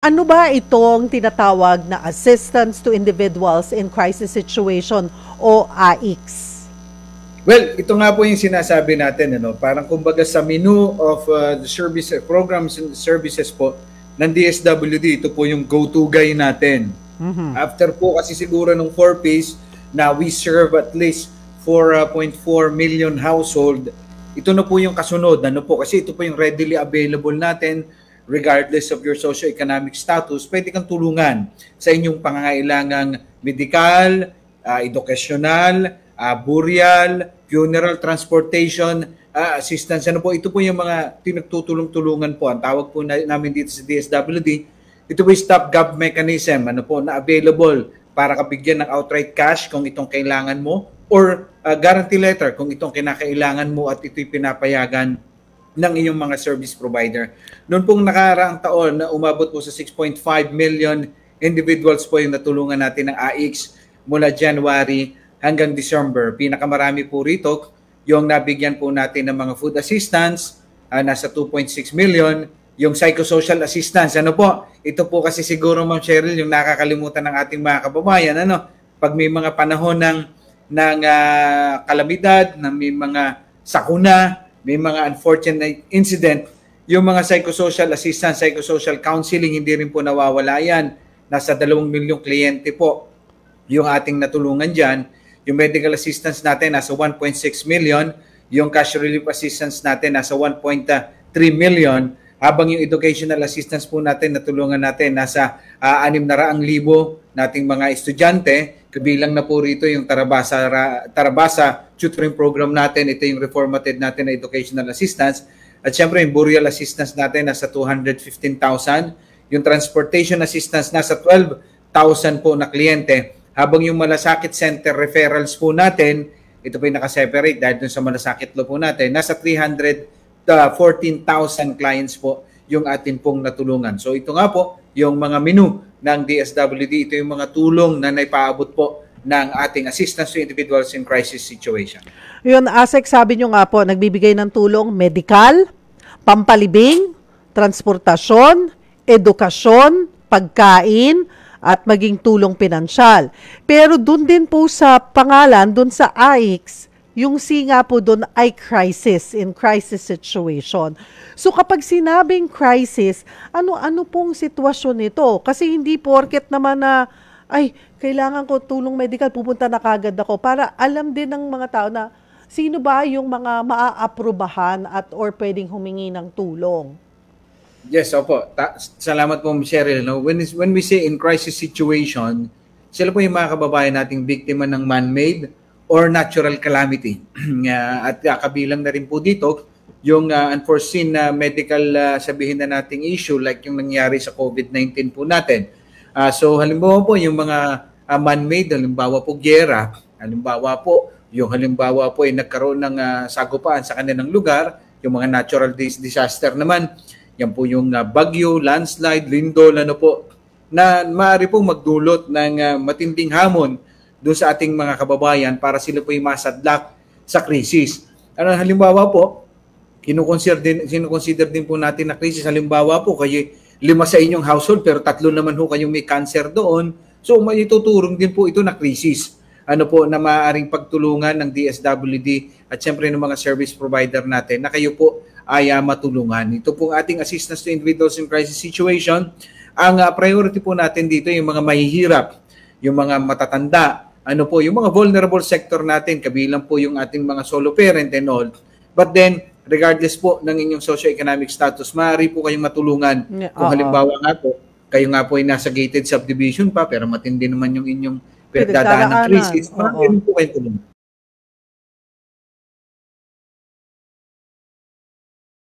Ano ba itong tinatawag na Assistance to Individuals in Crisis Situation o AICS? Well, ito nga po yung sinasabi natin, ano, parang kumbaga sa menu of the service programs and services po ng DSWD, ito po yung go-to guy natin. After po kasi siguro nung 4 phase na we serve at least 4.4 million household, ito na po yung kasunod, ano po, kasi ito po yung readily available natin regardless of your socio-economic status. Pwede kang tulungan sa inyong pangangailangang medikal, edukasyonal, burial, funeral, transportation, assistance. Ano po, ito po yung mga pinagtutulong-tulungan po. Ang tawag po namin dito sa DSWD, ito po yung stopgap mechanism, ano po, na available para kabigyan ng outright cash kung itong kailangan mo or guarantee letter kung itong kinakailangan mo at ito'y pinapayagan ng iyong mga service provider. Noon pong nakaraang taon na umabot po sa 6.5 million individuals po yung natulungan natin ng AICS mula January hanggang December. Pinakamarami po rito yung nabigyan po natin ng mga food assistance, nasa 2.6 million. Yung psychosocial assistance, ano po, ito po kasi siguro Ma'am Cheryl yung nakakalimutan ng ating mga kababayan, ano, pag may mga panahon ng kalamidad, na may mga sakuna, may mga unfortunate incident, yung mga psychosocial assistance, psychosocial counseling, hindi rin po nawawala yan. Nasa 2 milyong kliyente po yung ating natulungan dyan. Yung medical assistance natin nasa 1.6 million, yung cash relief assistance natin nasa 1.3 million, habang yung educational assistance po natin, natulungan natin nasa 600,000 nating mga estudyante. Kabilang na po rito yung Tarabasa tutoring program natin. Ito yung reformatted natin na educational assistance. At syempre yung burial assistance natin nasa 215,000. Yung transportation assistance nasa 12,000 po na kliyente. Habang yung malasakit center referrals po natin, ito po yung nakaseparate dahil dun sa malasakit lo po natin, nasa 314,000 clients po yung atin pong natulungan. So ito nga po yung mga menu ng DSWD. Ito yung mga tulong na naipaabot po ng ating assistance to individuals in crisis situation. Yun, ASEC, sabi nyo nga po, nagbibigay ng tulong medikal, pampalibing, transportasyon, edukasyon, pagkain, at maging tulong pinansyal. Pero dun din po sa pangalan, dun sa AICS, yung C nga po dun ay crisis, in crisis situation. So kapag sinabing crisis, ano pong sitwasyon nito? Kasi hindi porket naman na, ay, kailangan ko tulong medical, pupunta na kagad ako. Para alam din ng mga tao na sino ba yung mga maaaprubahan at or pwedeng humingi ng tulong. Yes, opo. Salamat po, Cheryl. No? When we say in crisis situation, sila po yung mga kababayan nating biktima ng man-made or natural calamity. At kabilang na rin po dito yung unforeseen na medical sabihin na nating issue like yung nangyari sa COVID-19 po natin. So halimbawa po yung mga man-made, halimbawa po giyera, halimbawa po ay nagkaroon ng sagupaan sa kanilang lugar, yung mga natural disaster naman, yan po yung bagyo, landslide, lindol, ano po, na maaari pong magdulot ng matinding hamon doon sa ating mga kababayan para sila po yung masadlak sa krisis. Halimbawa po, kinukonsider din po natin na krisis. Halimbawa po, kayo 5 sa inyong household pero 3 naman ho kayong may cancer doon. So may ituturong din po ito na krisis. Ano po na maaaring pagtulungan ng DSWD at syempre ng mga service provider natin na kayo po ay matulungan. Ito pong ating assistance to individuals in crisis situation. Ang priority po natin dito yung mga mahihirap, yung mga matatanda, yung mga vulnerable sector natin, kabilang po yung ating mga solo parent and all. But then, regardless po ng inyong socio-economic status, maaari po kayong matulungan. Kung halimbawa nga po, kayo nga po ay nasa gated subdivision pa, pero matindi naman yung inyong pinagdadaan ng crisis, maaari po kayong tulungan.